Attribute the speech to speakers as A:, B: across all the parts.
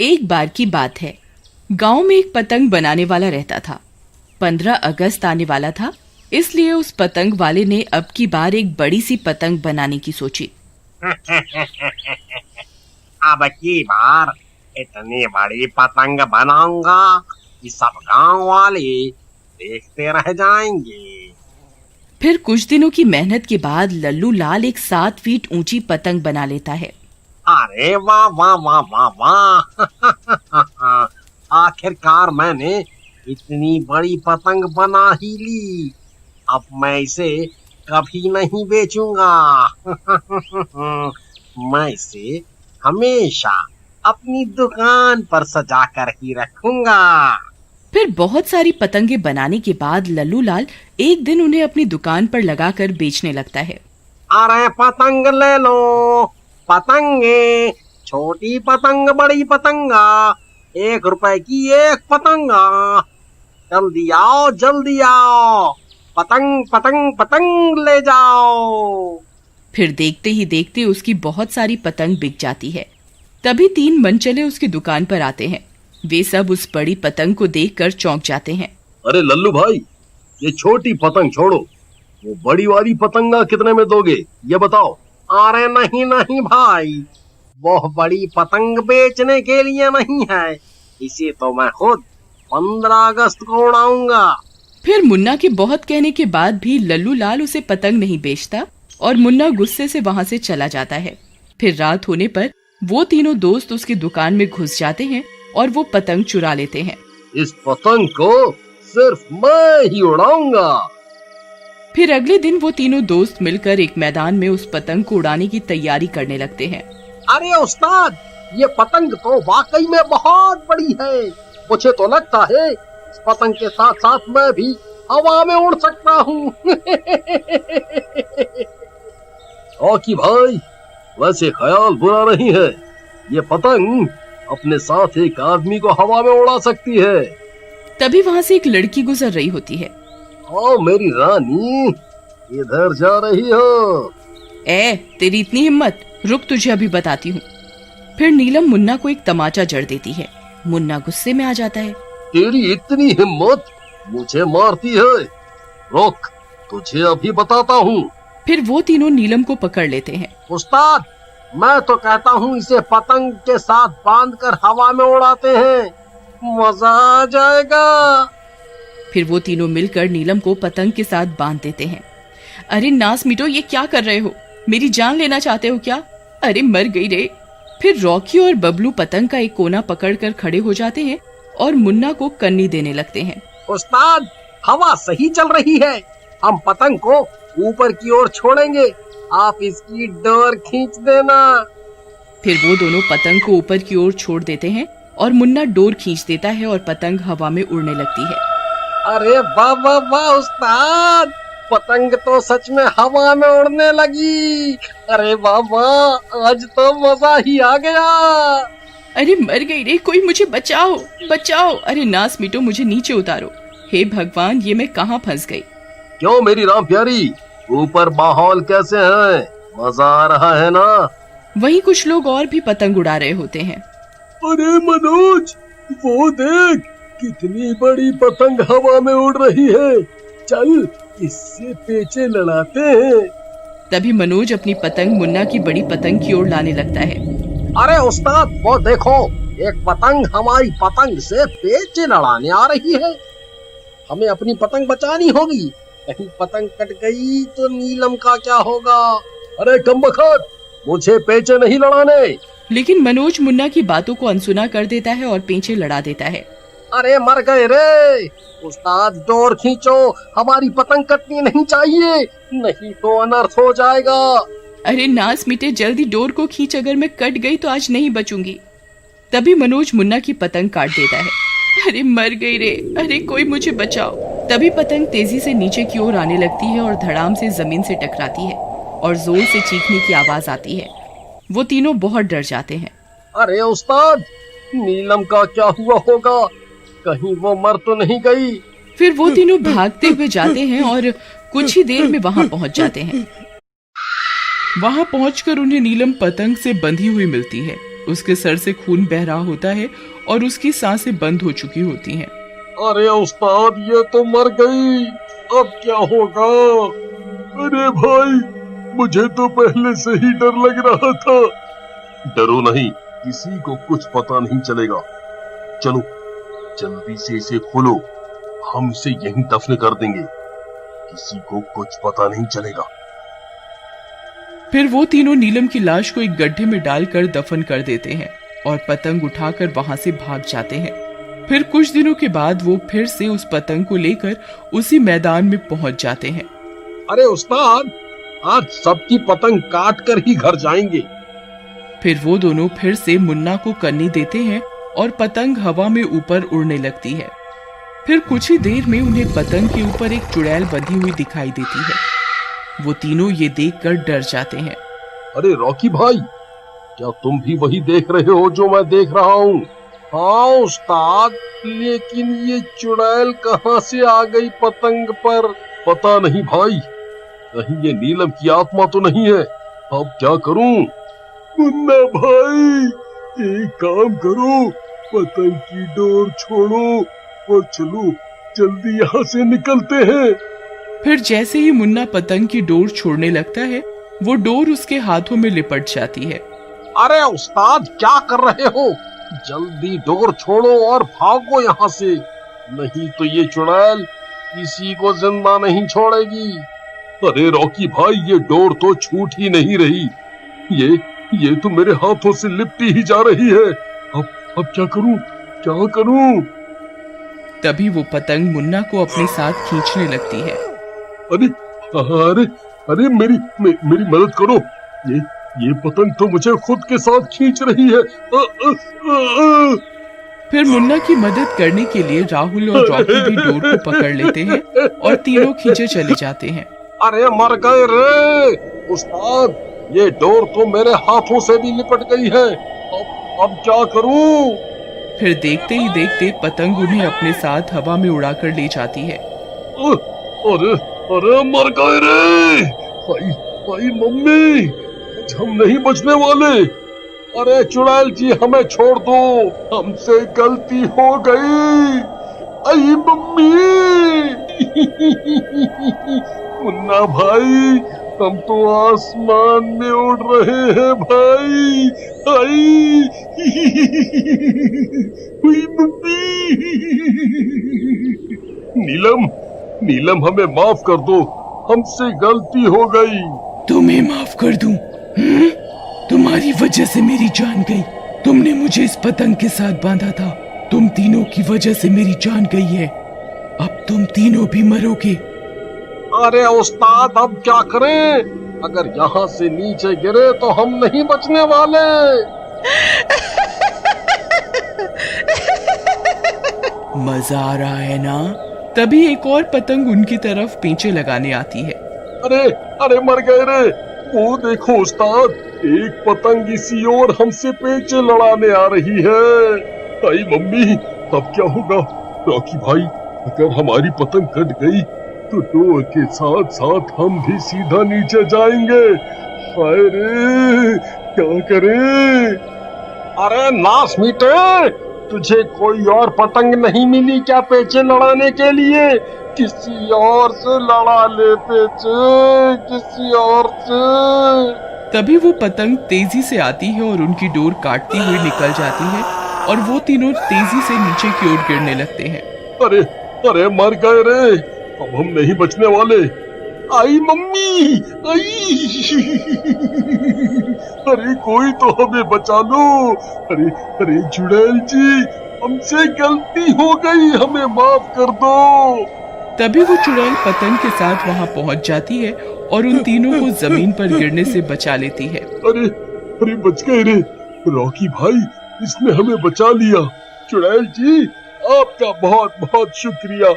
A: एक बार की बात है, गांव में एक पतंग बनाने वाला रहता था। 15 अगस्त आने वाला था, इसलिए उस पतंग वाले ने अब की बार एक बड़ी सी पतंग बनाने की सोची।
B: अब की बार इतनी बड़ी पतंग बनाऊंगा कि सब गांव वाले देखते रह जाएंगे।
A: फिर कुछ दिनों की मेहनत के बाद लल्लू लाल एक 7 फीट ऊंची पतंग बना लेता है।
B: अरे वाह वाह वाह वाह वाह आखिरकार मैंने इतनी बड़ी पतंग बना ही ली। अब मैं इसे कभी नहीं बेचूंगा। मैं इसे हमेशा अपनी दुकान पर सजा कर ही रखूंगा।
A: फिर बहुत सारी पतंगे बनाने के बाद लल्लू लाल एक दिन उन्हें अपनी दुकान पर लगाकर बेचने लगता है।
B: अरे पतंग ले लो, पतंगे, छोटी पतंग बड़ी पतंगा, 1 रुपए की एक पतंगा, जल्दी आओ जल्दी आओ, पतंग पतंग पतंग ले जाओ।
A: फिर देखते ही देखते उसकी बहुत सारी पतंग बिक जाती है। तभी 3 मनचले उसकी दुकान पर आते हैं। वे सब उस बड़ी पतंग को देखकर चौंक जाते हैं।
C: अरे लल्लू भाई, ये छोटी पतंग छोड़ो, वो बड़ी वाली पतंगा कितने में दोगे, ये बताओ।
B: अरे नहीं नहीं भाई, वो बड़ी पतंग बेचने के लिए नहीं है, इसे तो मैं खुद 15 अगस्त को उड़ाऊंगा।
A: फिर मुन्ना के बहुत कहने के बाद भी लल्लू लाल उसे पतंग नहीं बेचता और मुन्ना गुस्से से वहाँ से चला जाता है। फिर रात होने पर वो तीनों दोस्त उसकी दुकान में घुस जाते हैं और वो पतंग चुरा लेते हैं।
C: इस पतंग को सिर्फ मैं ही उड़ाऊंगा।
A: फिर अगले दिन वो तीनों दोस्त मिलकर एक मैदान में उस पतंग को उड़ाने की तैयारी करने लगते हैं।
B: अरे उस्ताद, ये पतंग तो वाकई में बहुत बड़ी है। मुझे तो लगता है इस पतंग के साथ साथ मैं भी हवा में उड़ सकता हूँ।
C: ओकी भाई, वैसे ख्याल बुरा नहीं है। ये पतंग अपने साथ एक आदमी को हवा में उड़ा सकती है।
A: तभी वहाँ से एक लड़की गुजर रही होती है।
C: ओ मेरी रानी, इधर जा रही हो?
A: तेरी इतनी हिम्मत, रुक तुझे अभी बताती हूँ। फिर नीलम मुन्ना को एक तमाचा जड़ देती है। मुन्ना गुस्से में आ जाता है।
C: तेरी इतनी हिम्मत, मुझे मारती है? रुक, तुझे अभी बताता हूँ।
A: फिर वो तीनों नीलम को पकड़ लेते हैं।
B: उस्ताद, मैं तो कहता हूँ इसे पतंग के साथ बांधकर हवा में उड़ाते हैं, मजा आ जाएगा।
A: फिर वो तीनों मिलकर नीलम को पतंग के साथ बांध देते हैं। अरे नास मिटो, ये क्या कर रहे हो? मेरी जान लेना चाहते हो क्या? अरे मर गई रे। फिर रॉकी और बबलू पतंग का एक कोना पकड़कर खड़े हो जाते हैं और मुन्ना को कन्नी देने लगते हैं।
B: उस्ताद, हवा सही चल रही है, हम पतंग को ऊपर की ओर छोड़ेंगे, आप इसकी डोर खींच देना।
A: फिर वो दोनों पतंग को ऊपर की ओर छोड़ देते हैं और मुन्ना डोर खींच देता है और पतंग हवा में उड़ने लगती है।
B: अरे वाह वाह वाह उस्ताद, पतंग तो सच में हवा में उड़ने लगी। अरे वाह वाह, आज तो मजा ही आ गया।
A: अरे मर गई रे, कोई मुझे बचाओ बचाओ। अरे नास मिटो, मुझे नीचे उतारो। हे भगवान, ये मैं कहाँ फंस गई।
C: क्यों मेरी राम प्यारी, ऊपर माहौल कैसे है? मजा आ रहा है ना?
A: वहीं कुछ लोग और भी पतंग उड़ा रहे होते हैं।
C: अरे मनोज, वो देख, कितनी बड़ी पतंग हवा में उड़ रही है। चल, इससे पेचे लड़ाते हैं।
A: तभी मनोज अपनी पतंग मुन्ना की बड़ी पतंग की ओर लाने लगता है।
B: अरे उस्ताद, वो देखो, एक पतंग हमारी पतंग से पेचे लड़ाने आ रही है। हमें अपनी पतंग बचानी होगी, कहीं पतंग कट गई तो नीलम का क्या होगा?
C: अरे कमबख्त, मुझे पेचे नहीं लड़ाने।
A: लेकिन मनोज मुन्ना की बातों को अनसुना कर देता है और पेचे लड़ा देता है।
B: अरे मर गए रे। उस्ताद, डोर खींचो, हमारी पतंग कटनी नहीं चाहिए, नहीं तो अनर्थ हो जाएगा।
A: अरे नास मिटे, जल्दी डोर को खींच, अगर मैं कट गई तो आज नहीं बचूंगी। तभी मनोज मुन्ना की पतंग काट देता है। अरे मर गई रे, अरे कोई मुझे बचाओ। तभी पतंग तेजी से नीचे की ओर आने लगती है और धड़ाम से जमीन से टकराती है और जोर से चीखने की आवाज आती है। वो तीनों बहुत डर जाते हैं।
B: अरे उस्ताद, नीलम का क्या हुआ होगा? कहीं वो मर तो नहीं गई?
A: फिर वो तीनों भागते हुए जाते हैं और कुछ ही देर में वहाँ पहुँच जाते हैं। वहाँ पहुंचकर उन्हें नीलम पतंग से बंधी हुई मिलती है। उसके सर से खून बह रहा होता है और उसकी सांसें बंद हो चुकी होती हैं।
C: अरे उस्ताद, ये तो मर गई, अब क्या होगा? अरे भाई, मुझे तो पहले से ही डर लग रहा था। डरो नहीं, किसी को कुछ पता नहीं चलेगा। चलो जल्दी से इसे खोलो, हम इसे यहीं दफन कर देंगे, किसी को कुछ पता नहीं चलेगा।
A: फिर वो तीनों नीलम की लाश को एक गड्ढे में डालकर दफन कर देते हैं और पतंग उठाकर वहां से भाग जाते हैं। फिर कुछ दिनों के बाद वो फिर से उस पतंग को लेकर उसी मैदान में पहुंच जाते हैं।
C: अरे उस्ताद, आज सबकी पतंग काट कर ही घर जाएंगे।
A: फिर वो दोनों फिर से मुन्ना को कन्नी देते हैं और पतंग हवा में ऊपर उड़ने लगती है। फिर कुछ ही देर में उन्हें पतंग के ऊपर एक चुड़ैल बंधी हुई दिखाई देती है। वो तीनों ये देखकर डर जाते हैं।
C: अरे रॉकी भाई, क्या तुम भी वही देख रहे हो जो मैं देख रहा हूँ? हाँ उस्ताद, लेकिन ये चुड़ैल कहाँ से आ गई पतंग पर? पता नहीं भाई, कहीं ये नीलम की आत्मा तो नहीं है। अब क्या करूं? मुन्ना भाई, एक काम करो, पतंग की डोर छोड़ो और चलो जल्दी यहाँ से निकलते हैं।
A: फिर जैसे ही मुन्ना पतंग की डोर छोड़ने लगता है, वो डोर उसके हाथों में लिपट जाती है।
C: अरे उस्ताद, क्या कर रहे हो? जल्दी डोर छोड़ो और भागो यहाँ से, नहीं तो ये चुड़ैल किसी को जिंदा नहीं छोड़ेगी। अरे रॉकी भाई, ये डोर तो छूट ही नहीं रही, ये तो मेरे हाथों से लिपटी ही जा रही है। अब क्या करूं, क्या करूं?
A: तभी वो पतंग मुन्ना को अपने साथ खींचने लगती है।
C: अरे मेरी मदद करो, ये पतंग तो मुझे खुद के साथ खींच रही है।
A: फिर मुन्ना की मदद करने के लिए राहुल और रॉकी भी डोर को पकड़ लेते हैं और तीनों खींचे चले जाते हैं।
C: अरे मर गए रे उस्ताद, ये डोर तो मेरे हाथों से भी लिपट गई है। अब क्या करूं?
A: फिर देखते ही देखते पतंग उन्हें अपने साथ हवा में उड़ाकर ले जाती है।
C: अरे मर गए रे भाई मम्मी, हम नहीं बचने वाले। अरे चुड़ैल जी, हमें छोड़ दो, हमसे गलती हो गई। आई मम्मी। मुन्ना भाई, हम तो आसमान में उड़ रहे हैं भाई। आई मम्मी। नीलम, हमें माफ कर दो, हमसे गलती हो गई।
A: तुम्हें माफ कर दूं? तुम्हारी वजह से मेरी जान गई। तुमने मुझे इस पतंग के साथ बांधा था, तुम तीनों की वजह से मेरी जान गई है। अब तुम तीनों भी मरोगे।
C: अरे उस्ताद, अब क्या करें? अगर यहाँ से नीचे गिरे तो हम नहीं बचने वाले।
A: मजा आ रहा है ना? तभी एक और पतंग उनकी तरफ पीछे लगाने आती है।
C: अरे मर गए रे। वो देखो उस्ताद, एक पतंग इसी ओर हमसे पेचे लड़ाने आ रही है। आई मम्मी, अब क्या होगा? रॉकी भाई, अगर हमारी पतंग कट गई तो डोर के साथ साथ हम भी सीधा नीचे जाएंगे। हाय रे, क्या करें? अरे नास मीटे, तुझे कोई और पतंग नहीं मिली क्या पेचे लड़ाने के लिए? किसी और से लड़ा ले पेचे, किसी और से।
A: तभी वो पतंग तेजी से आती है और उनकी डोर काटती हुई निकल जाती है और वो तीनों तेजी से नीचे की ओर गिरने लगते हैं।
C: अरे मर गए रे, अब हम नहीं बचने वाले। आई मम्मी, आई। अरे कोई तो हमें बचा लो। अरे चुड़ैल जी, हमसे गलती हो गई, हमें माफ कर दो।
A: तभी वो चुड़ैल पतंग के साथ वहां पहुंच जाती है और उन तीनों को जमीन पर गिरने से बचा लेती है।
C: अरे बच गए रे। रॉकी भाई, इसने हमें बचा लिया। चुड़ैल जी, आपका बहुत बहुत शुक्रिया।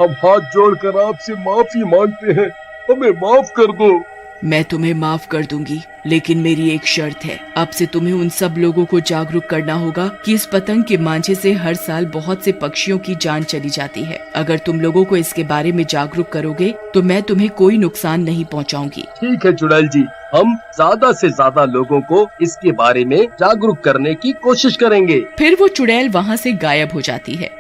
C: हम हाथ जोड़कर आपसे माफी मांगते हैं, हमें माफ कर दो।
A: मैं तुम्हें माफ कर दूंगी, लेकिन मेरी एक शर्त है। अब से तुम्हें उन सब लोगों को जागरूक करना होगा कि इस पतंग के मांझे से हर साल बहुत से पक्षियों की जान चली जाती है। अगर तुम लोगों को इसके बारे में जागरूक करोगे तो मैं तुम्हें कोई नुकसान नहीं पहुंचाऊंगी।
D: ठीक है चुड़ैल जी, हम ज्यादा से ज्यादा लोगों को इसके बारे में जागरूक करने की कोशिश करेंगे।
A: फिर वो चुड़ैल वहाँ से गायब हो जाती है।